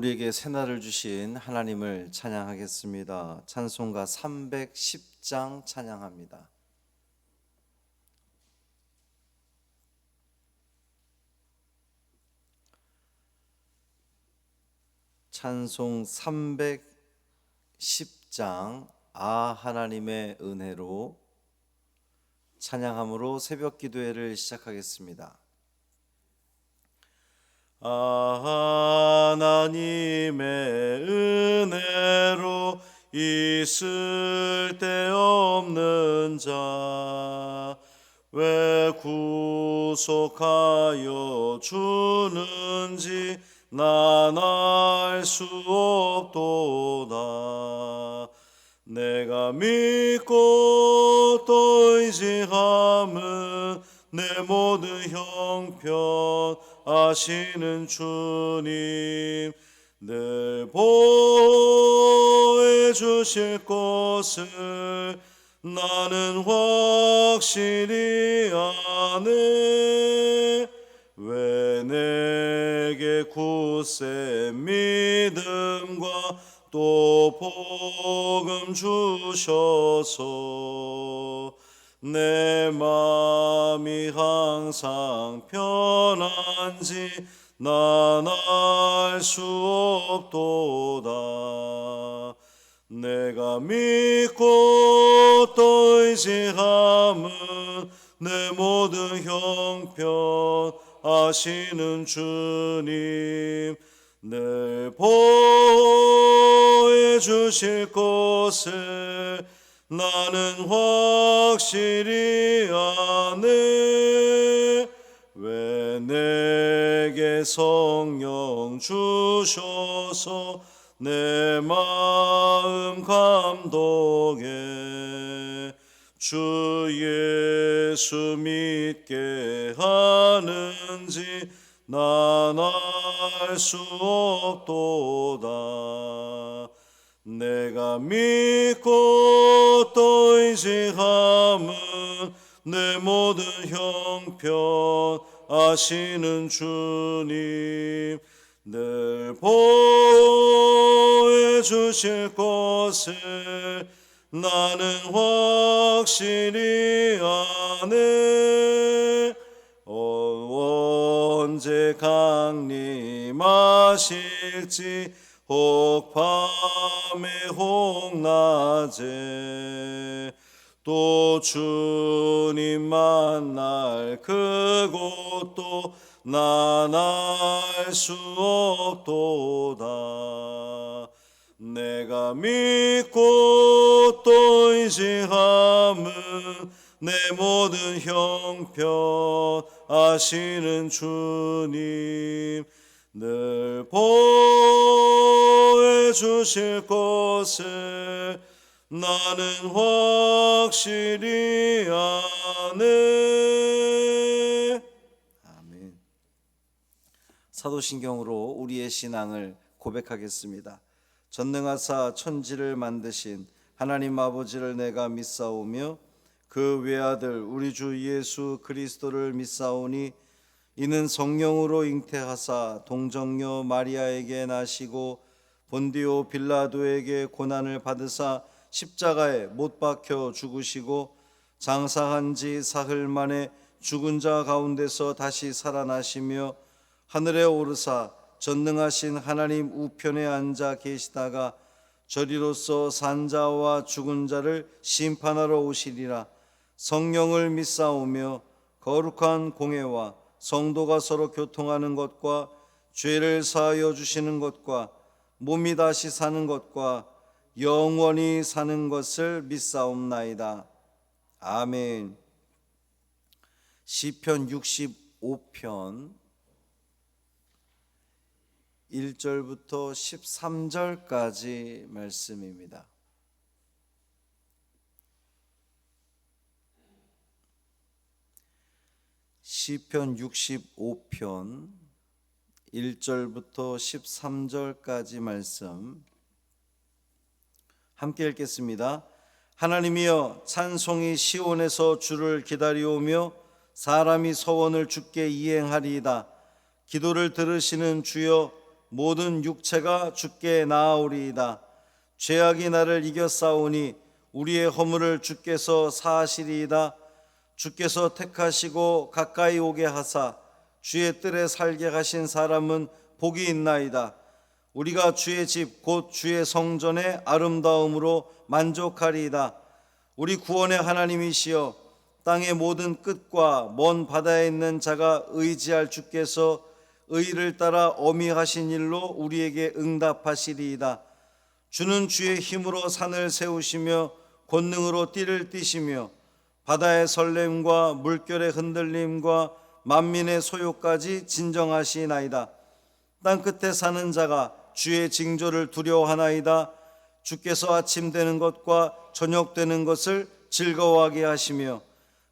우리에게 새날을 주신 하나님을 찬양하겠습니다. 찬송가 310장 찬양합니다. 찬송 310장 하나님의 은혜로 찬양함으로 새벽 기도회를 시작하겠습니다. 하나님의 은혜로 있을 데 없는 자 왜 구속하여 주는지 난 알 수 없도다. 내가 믿고 또 의지함은 내 모든 형편 아시는 주님 늘 보호해 주실 것을 나는 확실히 아네. 왜 내게 굳센 믿음과 또 복음 주셔서 내 마음이 항상 편한지 난 알 수 없도다. 내가 믿고 또 의지함은 내 모든 형편 아시는 주님 늘 보호해 주실 것을 나는 확실히 아네. 왜 내게 성령 주셔서 내 마음 감독해 주 예수 믿게 하는지 난 알 수 없도다. 내가 믿고 또 의지함은 내 모든 형편 아시는 주님 늘 보호해 주실 것을 나는 확실히 아네. 언제 강림하실지 혹 밤에 혹 낮에 또 주님 만날 그곳도 난 알 수 없도다. 내가 믿고 또 의지함은 내 모든 형편 아시는 주님 늘 보호해 주실 것을 나는 확실히 아네. 아멘. 사도신경으로 우리의 신앙을 고백하겠습니다. 전능하사 천지를 만드신 하나님 아버지를 내가 믿사오며 그 외아들 우리 주 예수 그리스도를 믿사오니 이는 성령으로 잉태하사 동정녀 마리아에게 나시고 본디오 빌라도에게 고난을 받으사 십자가에 못 박혀 죽으시고 장사한 지 사흘 만에 죽은 자 가운데서 다시 살아나시며 하늘에 오르사 전능하신 하나님 우편에 앉아 계시다가 저리로서 산 자와 죽은 자를 심판하러 오시리라. 성령을 믿사오며 거룩한 공회와 성도가 서로 교통하는 것과 죄를 사하여 주시는 것과 몸이 다시 사는 것과 영원히 사는 것을 믿사옵나이다. 아멘. 시편 65편 1절부터 13절까지 말씀입니다. 시편 65편 1절부터 13절까지 말씀 함께 읽겠습니다. 하나님이여, 찬송이 시온에서 주를 기다리오며 사람이 서원을 주께 이행하리이다. 기도를 들으시는 주여, 모든 육체가 주께 나아오리이다. 죄악이 나를 이겨 싸우니 우리의 허물을 주께서 사하시리이다. 주께서 택하시고 가까이 오게 하사 주의 뜰에 살게 하신 사람은 복이 있나이다. 우리가 주의 집 곧 주의 성전의 아름다움으로 만족하리이다. 우리 구원의 하나님이시여, 땅의 모든 끝과 먼 바다에 있는 자가 의지할 주께서 의를 따라 어미하신 일로 우리에게 응답하시리이다. 주는 주의 힘으로 산을 세우시며 권능으로 띠를 띠시며 바다의 설렘과 물결의 흔들림과 만민의 소요까지 진정하시나이다. 땅 끝에 사는 자가 주의 징조를 두려워하나이다. 주께서 아침 되는 것과 저녁 되는 것을 즐거워하게 하시며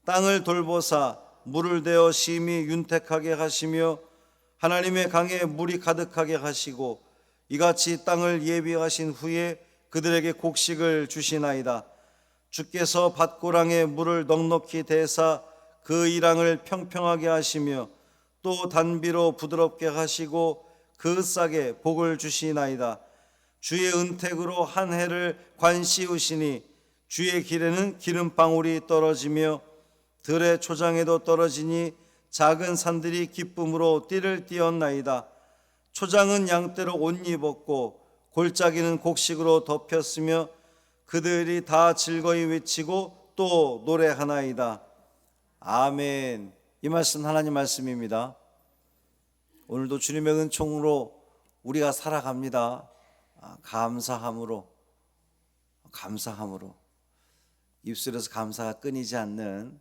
땅을 돌보사 물을 대어 심히 윤택하게 하시며 하나님의 강에 물이 가득하게 하시고 이같이 땅을 예비하신 후에 그들에게 곡식을 주시나이다. 주께서 밭고랑에 물을 넉넉히 대사 그 이랑을 평평하게 하시며 또 단비로 부드럽게 하시고 그 싹에 복을 주시나이다. 주의 은택으로 한 해를 관씌우시니 주의 길에는 기름방울이 떨어지며 들의 초장에도 떨어지니 작은 산들이 기쁨으로 띠를 띠었나이다. 초장은 양떼로 옷 입었고 골짜기는 곡식으로 덮였으며 그들이 다 즐거이 외치고 또 노래하나이다. 아멘. 이 말씀 하나님 말씀입니다. 오늘도 주님의 은총으로 우리가 살아갑니다. 감사함으로 입술에서 감사가 끊이지 않는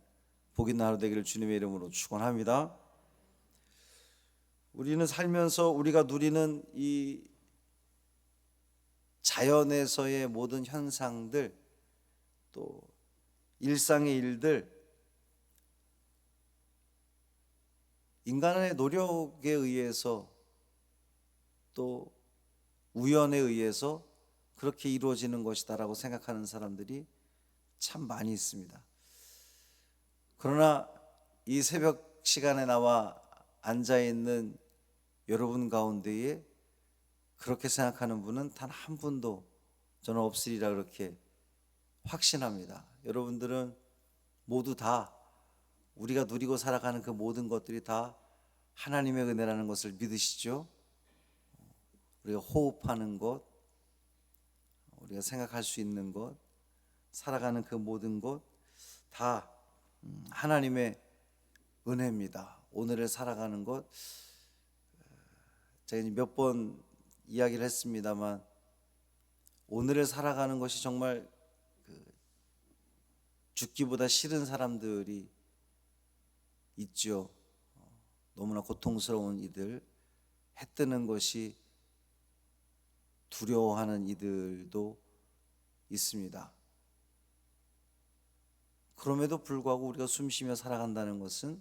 복 있는 하루 되기를 주님의 이름으로 축원합니다. 우리는 살면서 우리가 누리는 이 자연에서의 모든 현상들, 또 일상의 일들, 인간의 노력에 의해서 또 우연에 의해서 그렇게 이루어지는 것이다라고 생각하는 사람들이 참 많이 있습니다. 그러나 이 새벽 시간에 나와 앉아있는 여러분 가운데에 그렇게 생각하는 분은 단 한 분도 저는 없으리라 그렇게 확신합니다. 여러분들은 모두 다 우리가 누리고 살아가는 그 모든 것들이 다 하나님의 은혜라는 것을 믿으시죠? 우리가 호흡하는 것, 우리가 생각할 수 있는 것, 살아가는 그 모든 것 다 하나님의 은혜입니다. 오늘을 살아가는 것, 제가 몇 번 이야기를 했습니다만 오늘을 살아가는 것이 정말 죽기보다 싫은 사람들이 있죠. 너무나 고통스러운 이들, 해 뜨는 것이 두려워하는 이들도 있습니다. 그럼에도 불구하고 우리가 숨쉬며 살아간다는 것은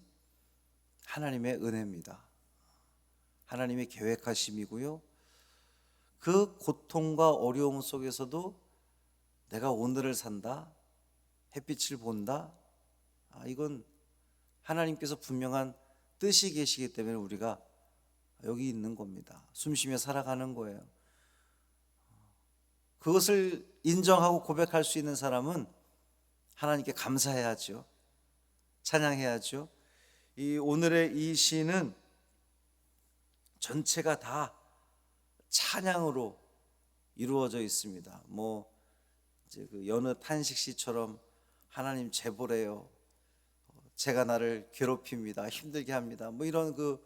하나님의 은혜입니다. 하나님의 계획하심이고요. 그 고통과 어려움 속에서도 내가 오늘을 산다, 햇빛을 본다, 이건 하나님께서 분명한 뜻이 계시기 때문에 우리가 여기 있는 겁니다. 숨쉬며 살아가는 거예요. 그것을 인정하고 고백할 수 있는 사람은 하나님께 감사해야죠. 찬양해야죠. 이 오늘의 이 시는 전체가 다 찬양으로 이루어져 있습니다. 이제 그 여느 탄식시처럼 하나님 제보래요. 제가 나를 괴롭힙니다. 힘들게 합니다. 이런 그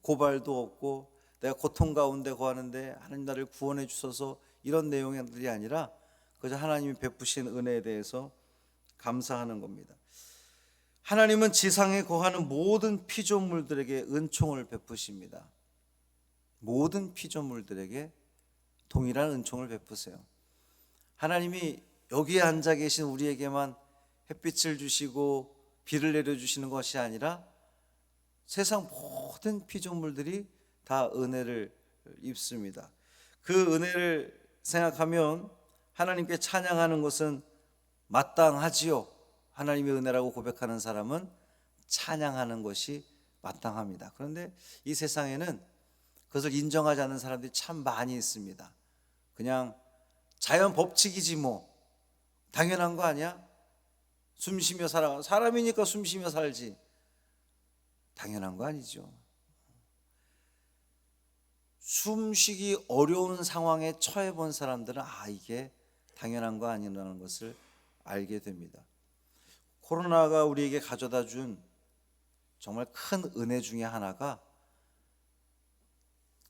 고발도 없고 내가 고통 가운데 거하는데 하나님 나를 구원해 주셔서 이런 내용들이 아니라 그저 하나님이 베푸신 은혜에 대해서 감사하는 겁니다. 하나님은 지상에 거하는 모든 피조물들에게 은총을 베푸십니다. 모든 피조물들에게 동일한 은총을 베푸세요. 하나님이 여기에 앉아 계신 우리에게만 햇빛을 주시고 비를 내려주시는 것이 아니라 세상 모든 피조물들이 다 은혜를 입습니다. 그 은혜를 생각하면 하나님께 찬양하는 것은 마땅하지요. 하나님의 은혜라고 고백하는 사람은 찬양하는 것이 마땅합니다. 그런데 이 세상에는 그것을 인정하지 않는 사람들이 참 많이 있습니다. 그냥 자연 법칙이지 뭐, 당연한 거 아니야? 숨 쉬며 살아, 사람이니까 숨 쉬며 살지, 당연한 거 아니죠. 숨쉬기 어려운 상황에 처해 본 사람들은 이게 당연한 거 아니라는 것을 알게 됩니다. 코로나가 우리에게 가져다 준 정말 큰 은혜 중에 하나가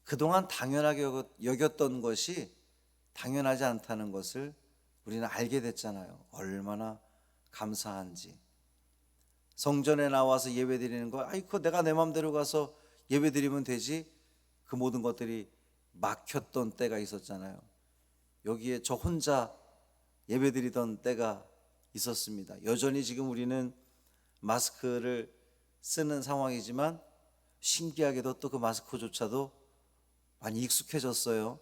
그동안 당연하게 여겼던 것이 당연하지 않다는 것을 우리는 알게 됐잖아요. 얼마나 감사한지. 성전에 나와서 예배 드리는 거, 그거 내가 내 마음대로 가서 예배 드리면 되지, 그 모든 것들이 막혔던 때가 있었잖아요. 여기에 저 혼자 예배 드리던 때가 있었습니다. 여전히 지금 우리는 마스크를 쓰는 상황이지만 신기하게도 또 그 마스크조차도 많이 익숙해졌어요.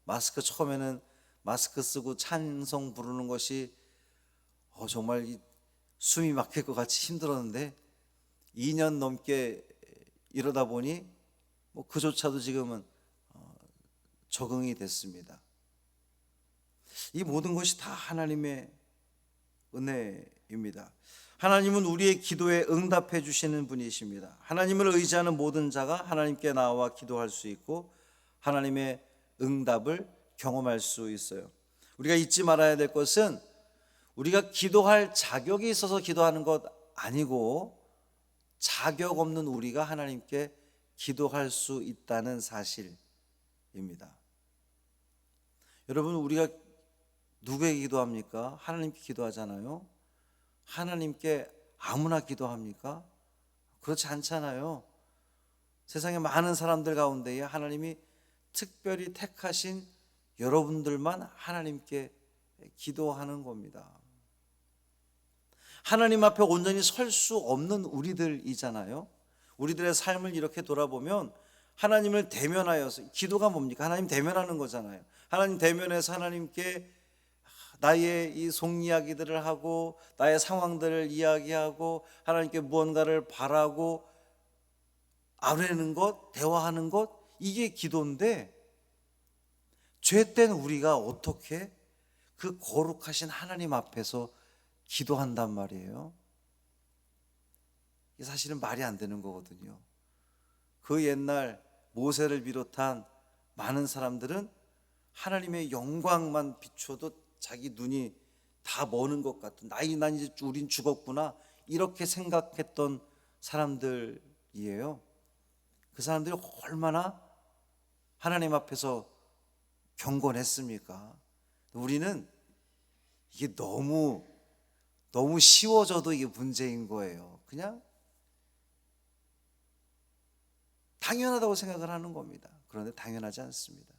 마스크 처음에는 마스크 쓰고 찬송 부르는 것이 정말 숨이 막힐 것 같이 힘들었는데 2년 넘게 이러다 보니 그조차도 지금은 적응이 됐습니다. 이 모든 것이 다 하나님의 은혜입니다. 하나님은 우리의 기도에 응답해 주시는 분이십니다. 하나님을 의지하는 모든 자가 하나님께 나와 기도할 수 있고 하나님의 응답을 경험할 수 있어요. 우리가 잊지 말아야 될 것은 우리가 기도할 자격이 있어서 기도하는 것 아니고 자격 없는 우리가 하나님께 기도할 수 있다는 사실입니다. 여러분, 우리가 누구에게 기도합니까? 하나님께 기도하잖아요. 하나님께 아무나 기도합니까? 그렇지 않잖아요. 세상에 많은 사람들 가운데에 하나님이 특별히 택하신 여러분들만 하나님께 기도하는 겁니다. 하나님 앞에 온전히 설 수 없는 우리들이잖아요. 우리들의 삶을 이렇게 돌아보면 하나님을 대면하여서, 기도가 뭡니까? 하나님 대면하는 거잖아요. 하나님 대면해서 하나님께 나의 이 속 이야기들을 하고 나의 상황들을 이야기하고 하나님께 무언가를 바라고 아뢰는 것, 대화하는 것, 이게 기도인데 죄된 우리가 어떻게 그 거룩하신 하나님 앞에서 기도한단 말이에요. 이게 사실은 말이 안 되는 거거든요. 그 옛날 모세를 비롯한 많은 사람들은 하나님의 영광만 비춰도 자기 눈이 다 머는 것 같은, 난 이제 우린 죽었구나, 이렇게 생각했던 사람들이에요. 그 사람들이 얼마나 하나님 앞에서 경건했습니까? 우리는 이게 너무 쉬워져도 이게 문제인 거예요. 그냥 당연하다고 생각을 하는 겁니다. 그런데 당연하지 않습니다.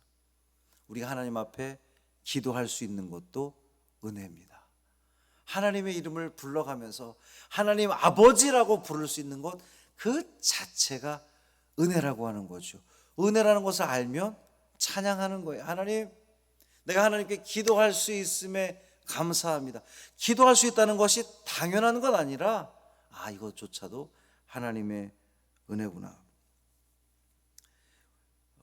우리가 하나님 앞에 기도할 수 있는 것도 은혜입니다. 하나님의 이름을 불러가면서 하나님 아버지라고 부를 수 있는 것, 그 자체가 은혜라고 하는 거죠. 은혜라는 것을 알면 찬양하는 거예요. 하나님, 내가 하나님께 기도할 수 있음에 감사합니다. 기도할 수 있다는 것이 당연한 것 아니라 이것조차도 하나님의 은혜구나.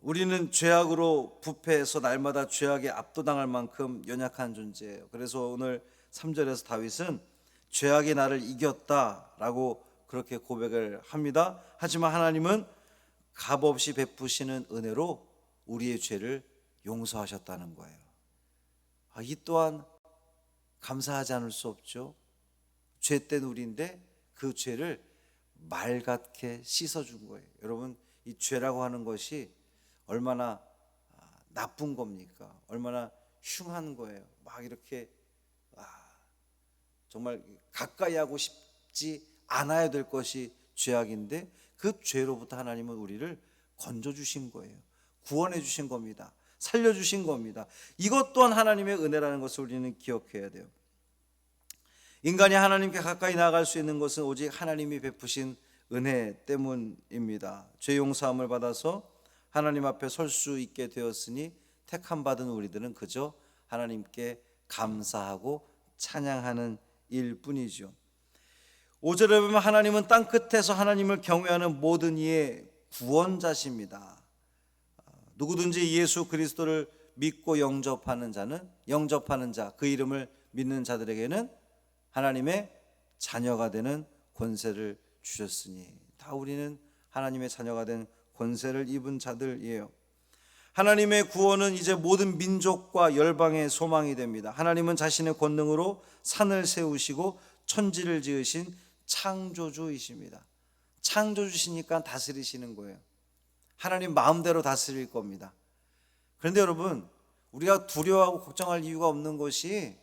우리는 죄악으로 부패해서 날마다 죄악에 압도당할 만큼 연약한 존재예요. 그래서 오늘 3절에서 다윗은 죄악이 나를 이겼다라고 그렇게 고백을 합니다. 하지만 하나님은 값없이 베푸시는 은혜로 우리의 죄를 용서하셨다는 거예요. 이 또한 감사하지 않을 수 없죠. 죄된 우리인데 그 죄를 맑게 씻어준 거예요. 여러분, 이 죄라고 하는 것이 얼마나 나쁜 겁니까? 얼마나 흉한 거예요. 막 이렇게 정말 가까이 하고 싶지 않아야 될 것이 죄악인데 그 죄로부터 하나님은 우리를 건져주신 거예요. 구원해 주신 겁니다. 살려주신 겁니다. 이것 또한 하나님의 은혜라는 것을 우리는 기억해야 돼요. 인간이 하나님께 가까이 나아갈 수 있는 것은 오직 하나님이 베푸신 은혜 때문입니다. 죄 용서함을 받아서 하나님 앞에 설 수 있게 되었으니 택함 받은 우리들은 그저 하나님께 감사하고 찬양하는 일뿐이죠. 5절에 보면 하나님은 땅끝에서 하나님을 경외하는 모든 이의 구원자십니다. 누구든지 예수 그리스도를 믿고 영접하는 자, 그 이름을 믿는 자들에게는 하나님의 자녀가 되는 권세를 주셨으니, 다 우리는 하나님의 자녀가 된 권세를 입은 자들이에요. 하나님의 구원은 이제 모든 민족과 열방의 소망이 됩니다. 하나님은 자신의 권능으로 산을 세우시고 천지를 지으신 창조주이십니다. 창조주시니까 다스리시는 거예요. 하나님 마음대로 다스릴 겁니다. 그런데 여러분, 우리가 두려워하고 걱정할 이유가 없는 것이,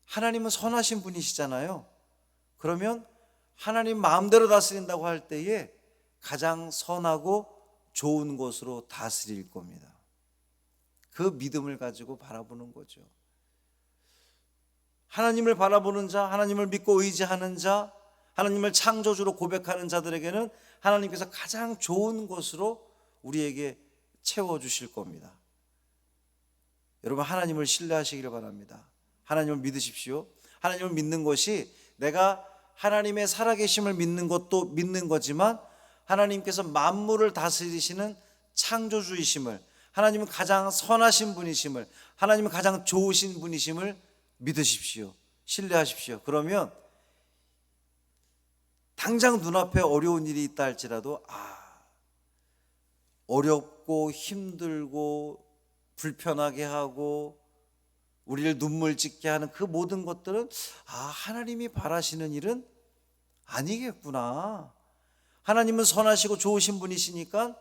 하나님은 선하신 분이시잖아요. 그러면 하나님 마음대로 다스린다고 할 때에 가장 선하고 좋은 것으로 다스릴 겁니다. 그 믿음을 가지고 바라보는 거죠. 하나님을 바라보는 자, 하나님을 믿고 의지하는 자, 하나님을 창조주로 고백하는 자들에게는 하나님께서 가장 좋은 것으로 우리에게 채워주실 겁니다. 여러분, 하나님을 신뢰하시기를 바랍니다. 하나님을 믿으십시오. 하나님을 믿는 것이, 내가 하나님의 살아계심을 믿는 것도 믿는 거지만, 하나님께서 만물을 다스리시는 창조주이심을, 하나님은 가장 선하신 분이심을, 하나님은 가장 좋으신 분이심을 믿으십시오. 신뢰하십시오. 그러면 당장 눈앞에 어려운 일이 있다 할지라도, 어렵고 힘들고 불편하게 하고 우리를 눈물 짓게 하는 그 모든 것들은, 하나님이 바라시는 일은 아니겠구나. 하나님은 선하시고 좋으신 분이시니까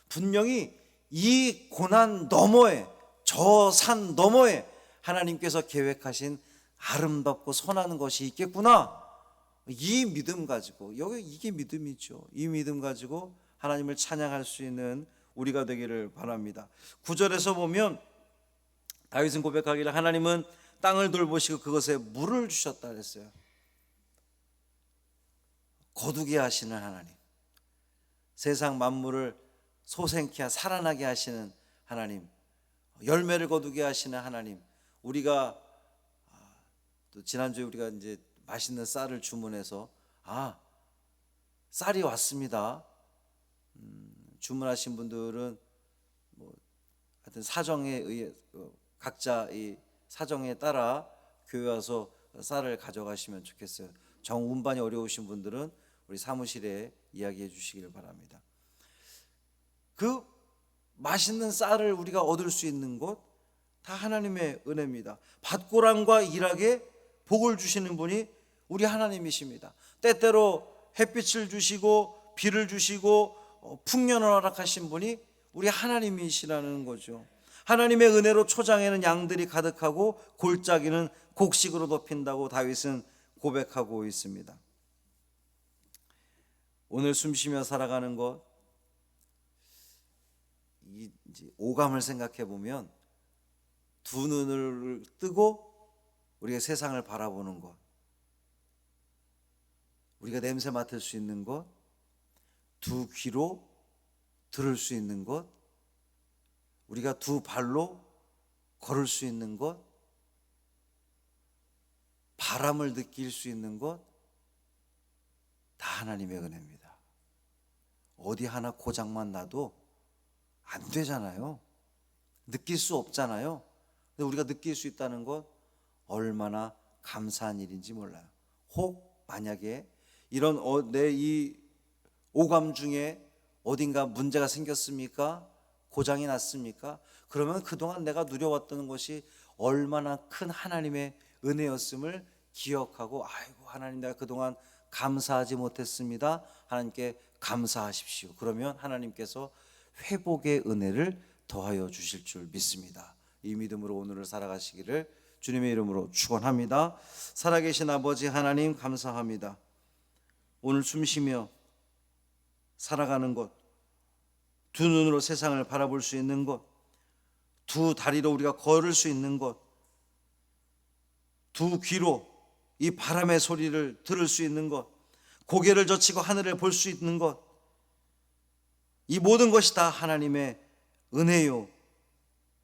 분명히 이 고난 너머에, 저 산 너머에 하나님께서 계획하신 아름답고 선한 것이 있겠구나. 이 믿음 가지고, 이게 믿음이죠. 이 믿음 가지고 하나님을 찬양할 수 있는 우리가 되기를 바랍니다. 9절에서 보면 다윗은 고백하기를, 하나님은 땅을 돌보시고 그것에 물을 주셨다 그랬어요. 거두게 하시는 하나님, 세상 만물을 소생케 살아나게 하시는 하나님, 열매를 거두게 하시는 하나님. 우리가 또 지난주에 우리가 이제 맛있는 쌀을 주문해서, 쌀이 왔습니다. 주문하신 분들은 하여튼 사정에 의해, 각자 이 사정에 따라 교회 와서 쌀을 가져가시면 좋겠어요. 정운반이 어려우신 분들은 우리 사무실에 이야기해 주시길 바랍니다. 그 맛있는 쌀을 우리가 얻을 수 있는 곳, 다 하나님의 은혜입니다. 밭고랑과 일하게 복을 주시는 분이 우리 하나님이십니다. 때때로 햇빛을 주시고 비를 주시고 풍년을 허락하신 분이 우리 하나님이시라는 거죠. 하나님의 은혜로 초장에는 양들이 가득하고 골짜기는 곡식으로 덮인다고 다윗은 고백하고 있습니다. 오늘 숨쉬며 살아가는 것, 이제 오감을 생각해 보면, 두 눈을 뜨고 우리가 세상을 바라보는 것, 우리가 냄새 맡을 수 있는 것, 두 귀로 들을 수 있는 것, 우리가 두 발로 걸을 수 있는 것, 바람을 느낄 수 있는 것, 다 하나님의 은혜입니다. 어디 하나 고장만 나도 안 되잖아요. 느낄 수 없잖아요. 근데 우리가 느낄 수 있다는 것, 얼마나 감사한 일인지 몰라요. 혹 만약에 이런 내 이 오감 중에 어딘가 문제가 생겼습니까? 고장이 났습니까? 그러면 그동안 내가 누려왔던 것이 얼마나 큰 하나님의 은혜였음을 기억하고, 아이고 하나님, 내가 그동안 감사하지 못했습니다. 하나님께 감사하십시오. 그러면 하나님께서 회복의 은혜를 더하여 주실 줄 믿습니다. 이 믿음으로 오늘을 살아가시기를 주님의 이름으로 축원합니다. 살아계신 아버지 하나님, 감사합니다. 오늘 숨쉬며 살아가는 것, 두 눈으로 세상을 바라볼 수 있는 것, 두 다리로 우리가 걸을 수 있는 것, 두 귀로 이 바람의 소리를 들을 수 있는 것, 고개를 젖히고 하늘을 볼 수 있는 것, 이 모든 것이 다 하나님의 은혜요,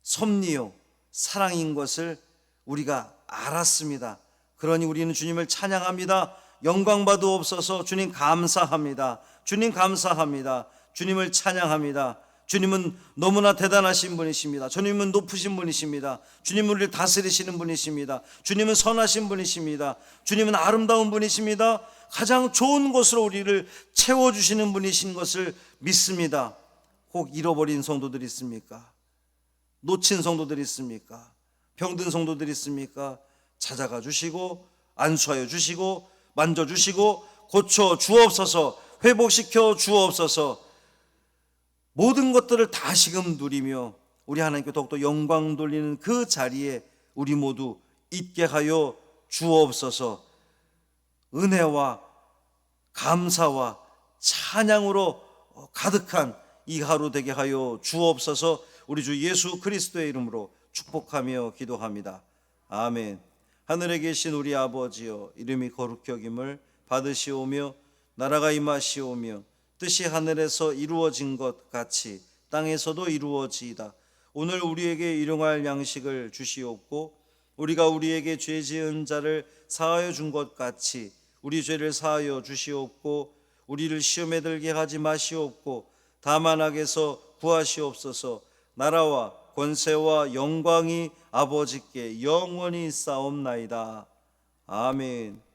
섭리요, 사랑인 것을 우리가 알았습니다. 그러니 우리는 주님을 찬양합니다. 영광받으옵소서. 주님 감사합니다. 주님 감사합니다. 주님을 찬양합니다. 주님은 너무나 대단하신 분이십니다. 주님은 높으신 분이십니다. 주님은 우리를 다스리시는 분이십니다. 주님은 선하신 분이십니다. 주님은 아름다운 분이십니다. 가장 좋은 것으로 우리를 채워주시는 분이신 것을 믿습니다. 혹 잃어버린 성도들 있습니까? 놓친 성도들 있습니까? 병든 성도들 있습니까? 찾아가 주시고 안수하여 주시고 만져주시고 고쳐 주옵소서, 회복시켜 주옵소서. 모든 것들을 다시금 누리며 우리 하나님께 더욱더 영광 돌리는 그 자리에 우리 모두 있게 하여 주옵소서. 은혜와 감사와 찬양으로 가득한 이 하루 되게 하여 주옵소서. 우리 주 예수 그리스도의 이름으로 축복하며 기도합니다. 아멘. 하늘에 계신 우리 아버지여, 이름이 거룩히 여김을 받으시오며 나라가 임하시오며 뜻이 하늘에서 이루어진 것 같이 땅에서도 이루어지이다. 오늘 우리에게 일용할 양식을 주시옵고 우리가 우리에게 죄 지은 자를 사하여 준 것 같이 우리 죄를 사하여 주시옵고 우리를 시험에 들게 하지 마시옵고 다만 악에서 구하시옵소서. 나라와 권세와 영광이 아버지께 영원히 싸움나이다. 아멘.